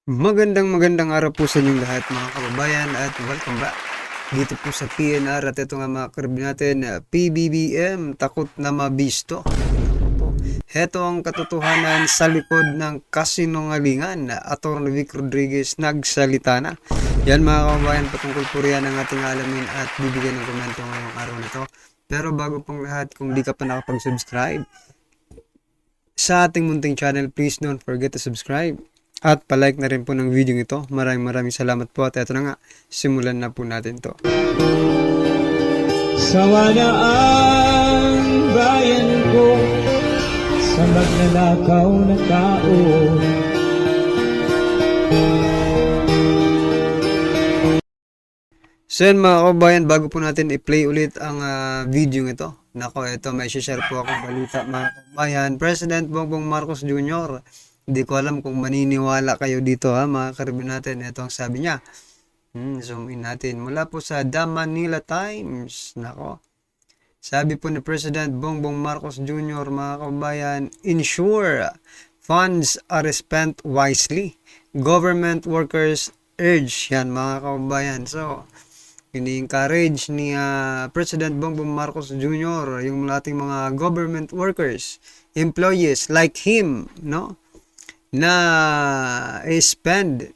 Magandang araw po sa inyong lahat mga kababayan at welcome back dito po sa PNR at ito nga mga karib natin PBBM takot na mabisto. Heto ang katotohanan sa likod ng kasinungalingan na Atty. Vic Rodriguez nagsalita na. Yan mga kababayan, patungkol po riyan ang ating alamin at bibigyan ng komento ngayong araw na to. Pero bago pong lahat, kung di ka pa nakapag-subscribe sa ating munting channel, please don't forget to subscribe. At palike na rin po ng video ito. Maraming salamat po. At ito na nga, simulan na po natin to. Sawa na ang bayan ko sa magnanakaw na tao. So yan mga kabayan, bago po natin i-play ulit ang video ito. Nako, ito may share po akong balita mga kabayan. President Bongbong Marcos Jr. Hindi ko alam kung maniniwala kayo dito mga karibin natin. Ito ang sabi niya. Zoom in natin. Mula po sa The Manila Times. Nako. Sabi po ni President Bongbong Marcos Jr. mga kabayan, ensure funds are spent wisely. Government workers urge. Yan mga kabayan. So, ini-encourage ni President Bongbong Marcos Jr. yung ating mga government workers, employees like him, no? Na spend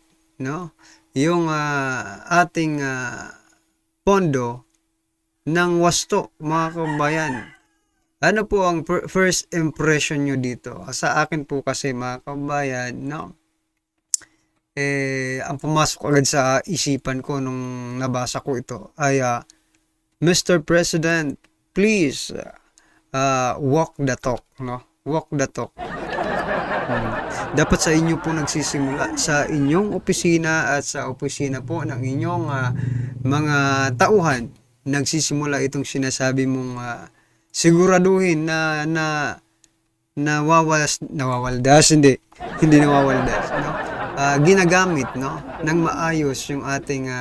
yung ating pondo ng wasto mga kabayan. Ano po ang first impression nyo dito? Sa akin po kasi mga kabayan, ang pumasok agad sa isipan ko nung nabasa ko ito ay Mr. President, please walk the talk, walk the talk. Dapat sa inyo po nagsisimula, sa inyong opisina at sa opisina po ng inyong mga tauhan, nagsisimula itong sinasabi mong siguraduhin na nawawaldas, hindi nawawaldas, ginagamit ng maayos yung ating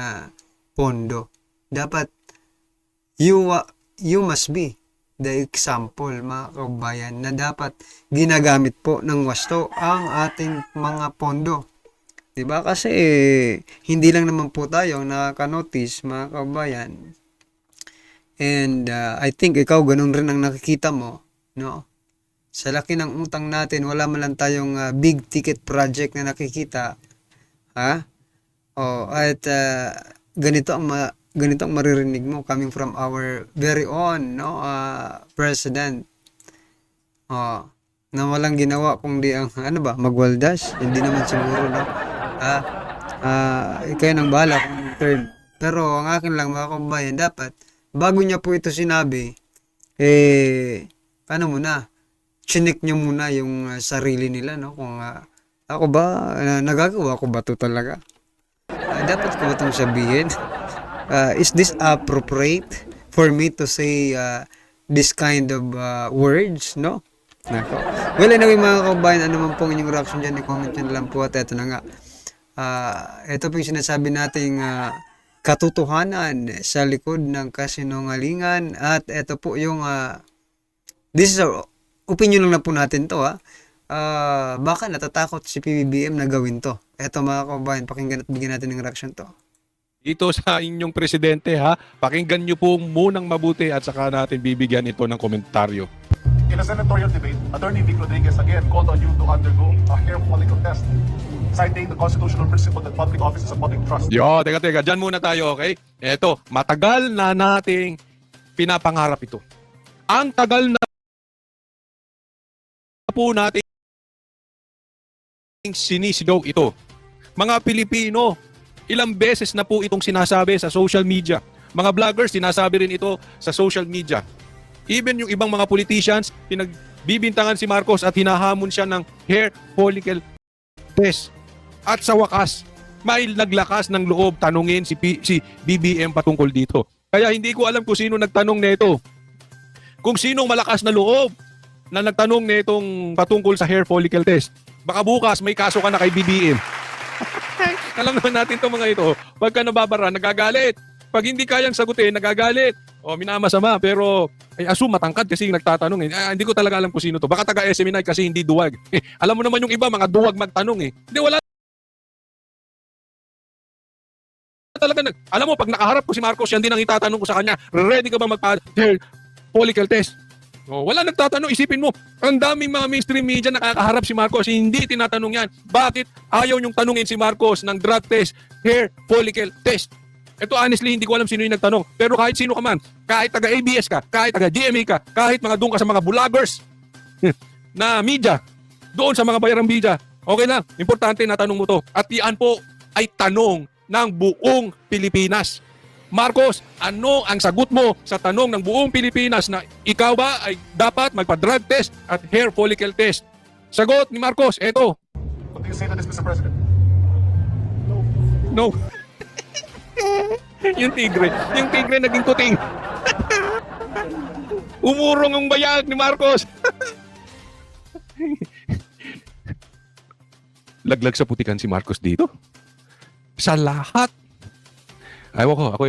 pondo. Dapat you must be the example mga kabayan na dapat ginagamit po ng wasto ang ating mga pondo. Diba? Kasi hindi lang naman po tayo nakaka-notice mga kabayan. And I think ikaw ganun rin ang nakikita mo, Sa laki ng utang natin, wala man lang tayong big ticket project na nakikita. At ganito ang maririnig mo coming from our very own president na walang ginawa kundi ang magwaldas. Hindi naman siguro kayo nang bahala kung term. Pero ang akin lang mga kabayan, dapat bago niya po ito sinabi chinik niyo muna yung sarili nila, kung ako ba nagagawa ko ba ito talaga, dapat ko ba itong sabihin. Is this appropriate for me to say this kind of words, Nako. Well, anyway mga kabayan, ano man pong inyong reaction dyan, i-comment nyo lang po. At eto na nga, ito po yung sinasabi nating katotohanan sa likod ng kasinungalingan. At ito po yung this is our opinion lang na po natin to. Baka natatakot si PBBM na gawin to. Ito mga kabayan, pakinggan at bigyan natin ng reaction to. Dito sa inyong presidente pakinggan nyo po munang mabuti at saka natin bibigyan ito ng komentaryo. In a senatorial debate, Atty. Vic Rodriguez again called on you to undergo a hair follicle test, citing the constitutional principle that public office is a public trust. Teka, dyan muna tayo, okay? Eto, matagal na nating pinapangarap ito. Ang tagal na po nating sinisigaw ito. Mga Pilipino, ilang beses na po itong sinasabi sa social media. Mga vloggers, sinasabi rin ito sa social media. Even yung ibang mga politicians, pinagbibintangan si Marcos at hinahamon siya ng hair follicle test. At sa wakas, may naglakas ng loob tanungin si BBM patungkol dito. Kaya hindi ko alam kung sino nagtanong nito. Kung sinong malakas na loob na nagtanong nitong patungkol sa hair follicle test. Baka bukas may kaso ka na kay BBM. Alam naman natin itong mga ito. Pagka nababara, nagagalit. Pag hindi kayang sagutin, nagagalit. Minamasama. Pero, assume matangkad kasi nagtatanong. Hindi ko talaga alam kung sino to. Baka taga SMNI kasi hindi duwag. Alam mo naman yung iba, mga duwag magtanong. Hindi, wala talaga alam mo, pag nakaharap ko si Marcos, yan din ang itatanong ko sa kanya, ready ka ba magpa-hair follicle test? Oh, wala nagtatanong, isipin mo, ang daming mga mainstream media nakakaharap si Marcos, hindi tinatanong yan. Bakit ayaw niyong tanungin si Marcos ng drug test, hair follicle test? Ito honestly, hindi ko alam sino yung nagtanong. Pero kahit sino ka man, kahit taga-ABS ka, kahit taga-GMA ka, kahit mga doon ka sa mga vloggers na media, doon sa mga bayarang media, okay lang, importante na tanong mo to. At yan po ay tanong ng buong Pilipinas. Marcos, ano ang sagot mo sa tanong ng buong Pilipinas na ikaw ba ay dapat magpa-drug test at hair follicle test? Sagot ni Marcos, eto. What do you say to this, Mr. President? No. yung tigre naging kuting. Umurong ang bayag ni Marcos. Laglag sa putikan si Marcos dito. Sa lahat. Ayaw ko, ako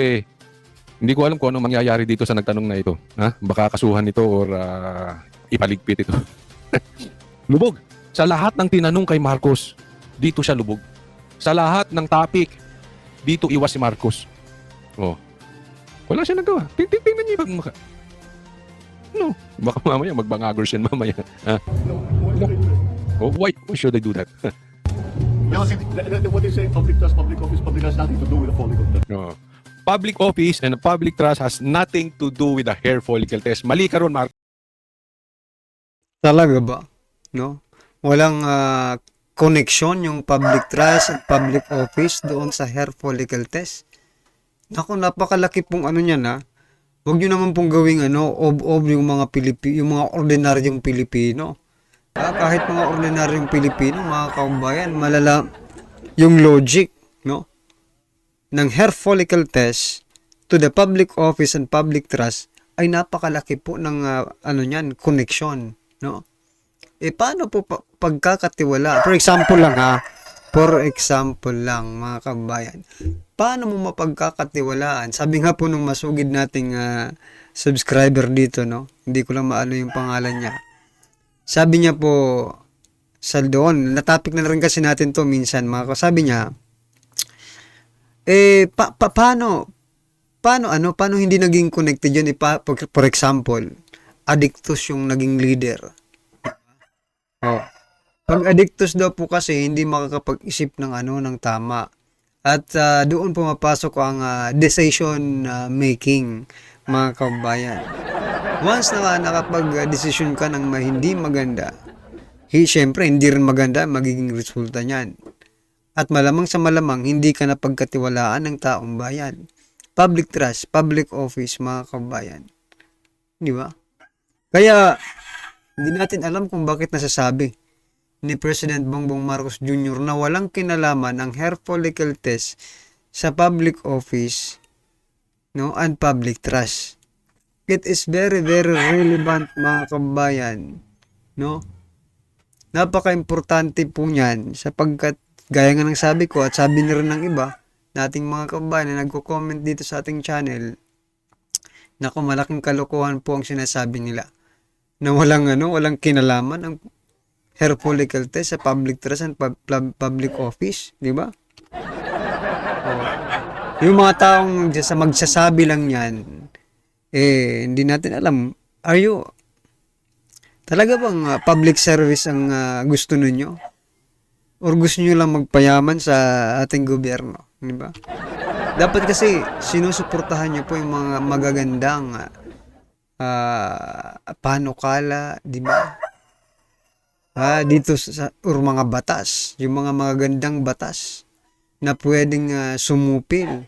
hindi ko alam kung anong mangyayari dito sa nagtanong na ito. Ha? Baka kasuhan ito or ipaligpit ito. Lubog. Sa lahat ng tinanong kay Marcos, dito siya lubog. Sa lahat ng topic, dito iwas si Marcos. Oh. Wala siya nagawa. Tingnan niyo yung mukha. No. Baka mamaya magbangagor siya mamaya. Ha? Oh, why should I do that? You know, see, what they say, public trust, public office, public has nothing to do with the follicle test. No. Public office and public trust has nothing to do with the hair follicle test. Mali ka ron, Marcos. Talaga ba? No? Walang connection yung public trust at public office doon sa hair follicle test. Naku, napakalaki pong ano niyan ha. Huwag nyo naman pong gawing ob-ob yung mga yung mga ordinaryong Pilipino. Kahit mga ordinaryong Pilipino, mga kaumbayan, malala yung logic, no? Ng hair follicle test to the public office and public trust ay napakalaki po ng niyan, connection, no? Paano po pagkakatiwala? For example lang mga kabayan. Paano mo mapagkakatiwalaan? Sabi nga po nung masugid nating subscriber dito, no? Hindi ko lang maano yung pangalan niya. Sabi niya po sa doon, natapik na rin kasi natin to minsan, mga sabi niya, paano hindi naging connected yun? For example, Addictus yung naging leader. Oh. Pag addictus daw po kasi hindi makakapag-isip ng ng tama. At doon pumapasok ang decision making, mga kabayan. Once na nakapag-decision ka ng hindi maganda, syempre hindi rin maganda magiging resulta niyan. At malamang sa malamang hindi ka na pagkatiwalaan ng taong bayan. Public trust, public office, mga kabayan. Di ba? Kaya hindi natin alam kung bakit nasasabi ni President Bongbong Marcos Jr. na walang kinalaman ang hair follicle test sa public office, no, and public trust. It is very, very relevant, mga kabayan, no? Napaka-importante po niyan sapagkat gaya nga ng sabi ko at sabi na rin ng iba nating mga kabayan na nagko-comment dito sa ating channel, naku, malaking kalokohan po ang sinasabi nila na walang kinalaman ang hair follicle test sa public trust and public office, di ba? Yung mga taong magsasabi lang yan, hindi natin alam, talaga bang public service ang gusto ninyo? Or gusto nyo lang magpayaman sa ating gobyerno, di ba? Dapat kasi sinusuportahan nyo po yung mga magagandang panukala, di ba? Dito or mga batas, yung mga magagandang batas na pwedeng sumupil,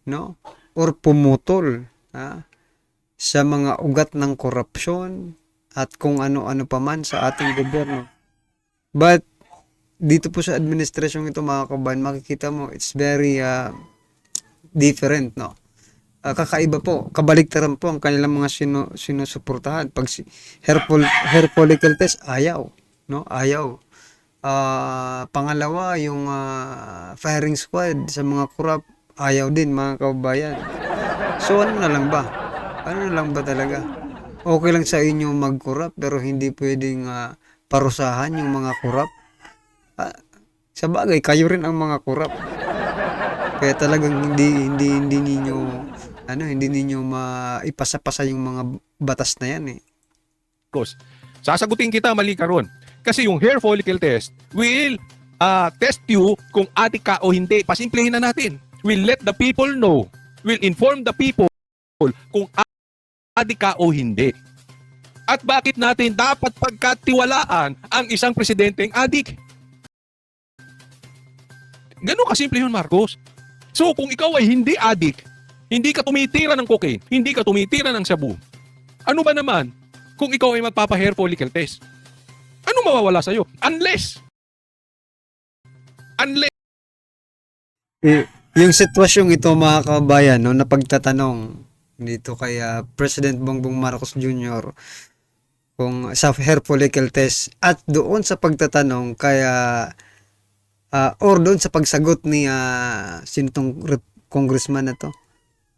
no? Or pumutol sa mga ugat ng korupsyon at kung ano-ano pa man sa ating gobyerno. But dito po sa administrasyong ito, mga kabayan, makikita mo it's very different, no? Kakaiba po, kabaliktaran po ang kanilang mga sinusuportahan. Pag hair follicle test, ayaw, no? Ayaw. Pangalawa, yung firing squad sa mga korap, ayaw din, mga kabayan. So ano na lang ba? Ano na lang ba talaga? Okay lang sa inyo mag-korap pero hindi pwedeng parusahan yung mga korap. Sa bagay, kayo rin ang mga korap. Kaya talagang hindi ninyo hindi ninyo maipasa-pasa yung mga batas na yan eh. Marcos. Sasagutin kita, mali ka ron. Kasi yung hair follicle test will test you kung adik ka o hindi. Pasimplihin na natin. We'll let the people know. We'll inform the people kung adik ka o hindi. At bakit natin dapat pagkatiwalaan ang isang presidenteng adik? Ganun kasimple yun, Marcos. So kung ikaw ay hindi adik, hindi ka tumitira ng cocaine, hindi ka tumitira ng shabu, ano ba naman kung ikaw ay magpapa-hair follicle test? Ano mawawala sa'yo? Unless Yung sitwasyong ito mga kabayan, no, na pagtatanong dito kay President Bongbong Marcos Jr. kung sa hair follicle test at doon sa pagtatanong kaya or doon sa pagsagot ni sino tong congressman na to?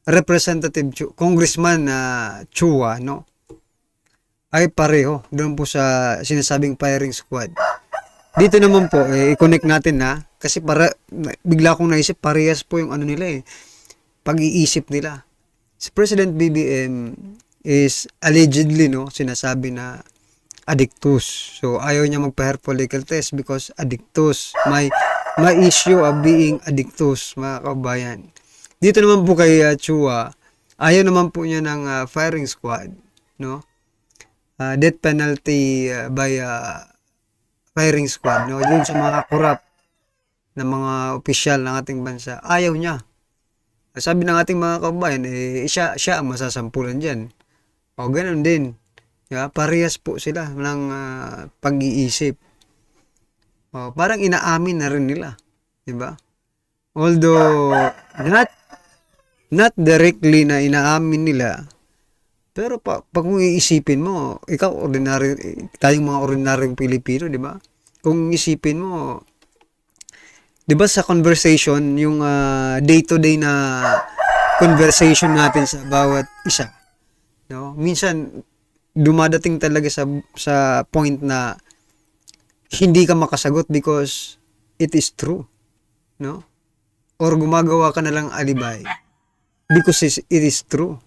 Representative Congressman Chua, no? Ay pareho doon po sa sinasabing firing squad. Dito naman po, i-connect natin na kasi bigla kong naisip, parehas po yung ano nila pag-iisip nila. Si President BBM is allegedly, no, sinasabi na addictus. So, ayaw niya magpa-hair follicle test because addictus. May issue of being addictus, mga kabayan. Dito naman po kay Chua, ayaw naman po niya ng firing squad, no? Death penalty by firing squad, no? Yun sa mga corrupt na mga opisyal ng ating bansa, ayaw niya. Sabi ng ating mga kabayan, siya ang masasampulan dyan. O, ganun din. Parehas po sila ng pag-iisip. O, parang inaamin na rin nila. Diba? Although, not directly na inaamin nila, pero pag kung iisipin mo, ikaw tayong mga ordinaryong Pilipino, di ba? Kung isipin mo, di ba sa conversation, yung day-to-day na conversation natin sa bawat isa, no? Minsan dumadating talaga sa point na hindi ka makasagot because it is true, no? Or gumagawa ka na lang alibay because it is true.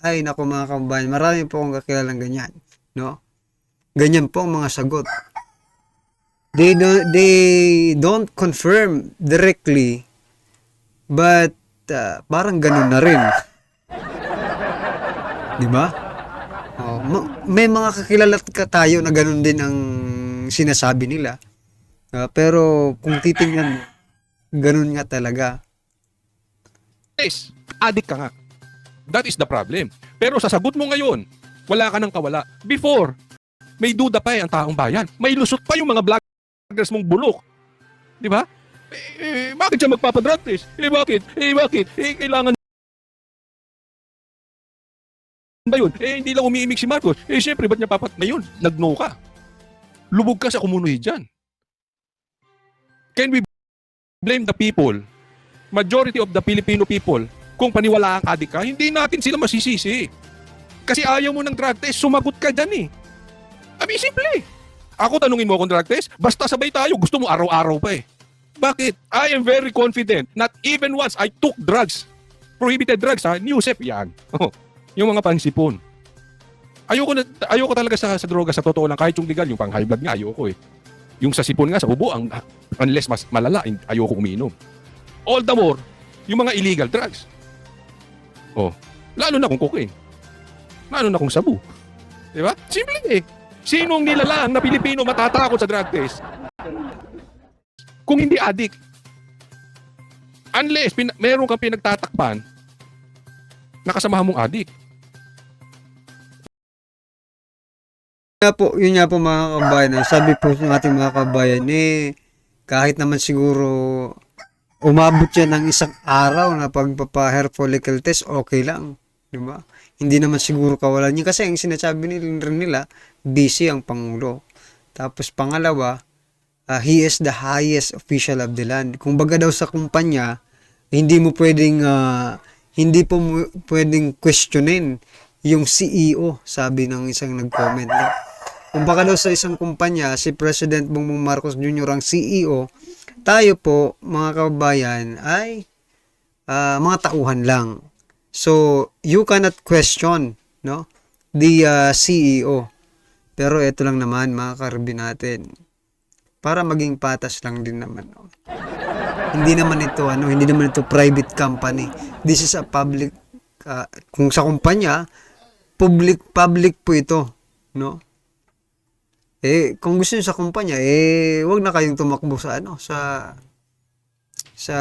Ay, naku mga kabayan, marami po akong kakilalang ganyan, no? Ganyan po ang mga sagot. They don't confirm directly, but parang ganun na rin. Di ba? May mga kakilala tayo na ganun din ang sinasabi nila. Pero kung titingnan mo, ganun nga talaga. yes, adik ka nga. That is the problem. Pero sa sagot mo ngayon, wala ka nang kawala. Before, may duda pa ang taong bayan. May lusot pa yung mga vloggers mong bulok. Di ba? Bakit siya magpapadrug test? Bakit? Kailangan ba yun? Hindi lang umiimik si Marcos. Siyempre, ba't niya ngayon? Nag-no ka. Lubog ka sa kumunoy dyan. Can we blame the people? Majority of the Filipino people, kung paniwala ang adik ka, hindi natin sila masisisi. Kasi ayaw mo ng drug test, sumagot ka dyan simple. Ako tanungin mo akong drug test, basta sabay tayo, gusto mo araw-araw pa Bakit? I am very confident, not even once I took drugs, prohibited drugs Newsep yan. Yung mga pansipon. Ayoko talaga sa droga, sa totoo lang, kahit yung legal, yung pang high blood nga, ayoko Yung sa sipon nga, sa ubo, unless mas malala, ayoko uminom. All the more, yung mga illegal drugs. Lalo na kung cocaine. Lalo na kung sabu. Di ba? Simple Sinong nilalang na Pilipino matatakot sa drug test? Kung hindi addict. Unless meron kang pinagtatakpan, nakasamahan mong addict. Yun nga po mga kabayan. Sabi po ng ating mga kabayan, kahit naman siguro umabot yan ng isang araw na pagpapa-hair follicle test, okay lang. Diba? Hindi naman siguro kawalan niya. Kasi ang sinasabi nila, busy ang Pangulo. Tapos pangalawa, he is the highest official of the land. Kung baga daw sa kumpanya, hindi po pwedeng questionin yung CEO, sabi ng isang nag-comment. Kung baka daw sa isang kumpanya, si President Bongbong Marcos Jr. ang CEO, tayo po, mga kababayan, ay mga tauhan lang. So, you cannot question, no, the CEO. Pero ito lang naman, mga karbi natin, para maging patas lang din naman, no? Hindi naman ito private company. This is a public, kung sa kumpanya, public po ito, no? Kung gusto niyo sa kumpanya, wag na kayong tumakbo sa sa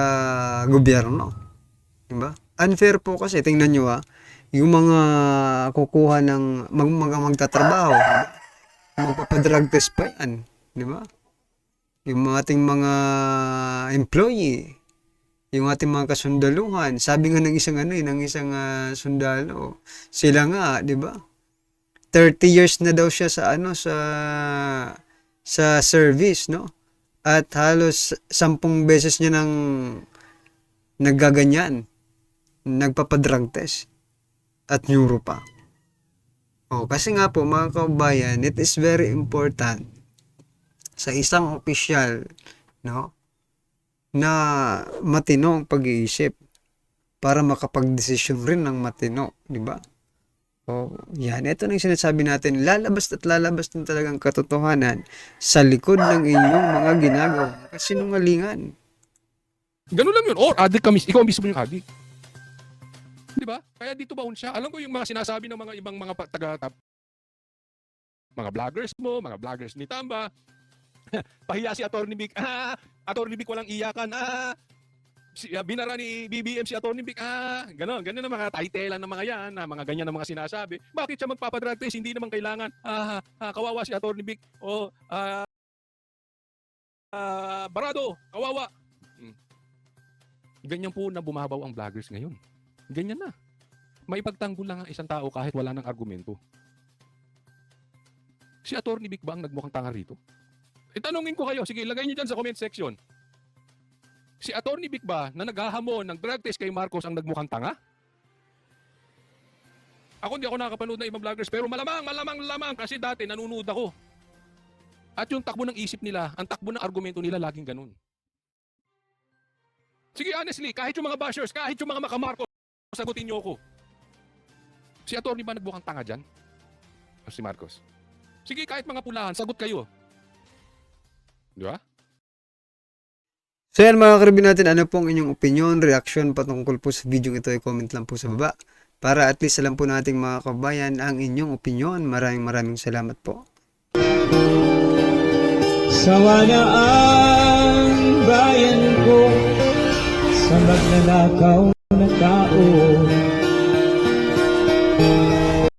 gobyerno. Diba? Unfair po kasi, tingnan nyo yung mga kukuha ng mga magtatrabaho, magpapadrug test pa yan. Diba? Yung ating mga employee, yung ating mga kasundaluhan, sabi nga ng isang sundalo, sila nga, diba? 30 years na daw siya sa service, no? At halos 10 beses niya nang naggaganyan, nagpapadrug test at neuro pa. Kasi nga po, mga kabayan, it is very important sa isang opisyal, no, na matino ang pag-iisip para makapagdesisyon rin ng matino, di ba? Yan. Ito na yung sinasabi natin. Lalabas na talagang katotohanan sa likod ng inyong mga ginagawa. Kasinungalingan. Ganun lang yun. Or adik kami, ikaw mismo yung adik. Di ba? Kaya dito baon siya. Alam ko yung mga sinasabi ng mga ibang mga mga vloggers mo, mga vloggers ni Tamba. Pahiya si Atty. Vic. Atty. Vic walang iyakan. Binara ni BBM si Atty. Vic. Ganon ang mga title ng mga yan, mga ganyan na mga sinasabi. Bakit siya magpapadrug test? Hindi naman kailangan. Kawawa si Atty. Vic. Barado, kawawa. Ganyan po na bumabaw ang vloggers ngayon. Ganyan na. May pagtanggol lang ang isang tao kahit wala ng argumento. Si Atty. Vic ba ang nagmukhang tanga rito? Itanungin ko kayo, sige, ilagay niyo dyan sa comment section. Si Atty. Vic ba na naghahamon ng drug test kay Marcos ang nagmukhang tanga? Ako hindi ako nakakapanood ng ibang vloggers pero malamang kasi dati nanunood ako. At yung takbo ng isip nila, ang takbo ng argumento nila laging ganun. Sige, honestly, kahit yung mga bashers, kahit yung mga makamarcos, sagutin niyo ako. Si Atty. ba nagmukhang tanga dyan? O si Marcos? Sige, kahit mga pulahan, sagot kayo. Di ba? So yan mga karibin natin, ano pong inyong opinion, reaction patungkol po sa video ito, i-comment lang po sa baba. Para at least alam po nating mga kabayan ang inyong opinion. Maraming salamat po. Sawa na ang bayan ko sa magnanakaw na tao.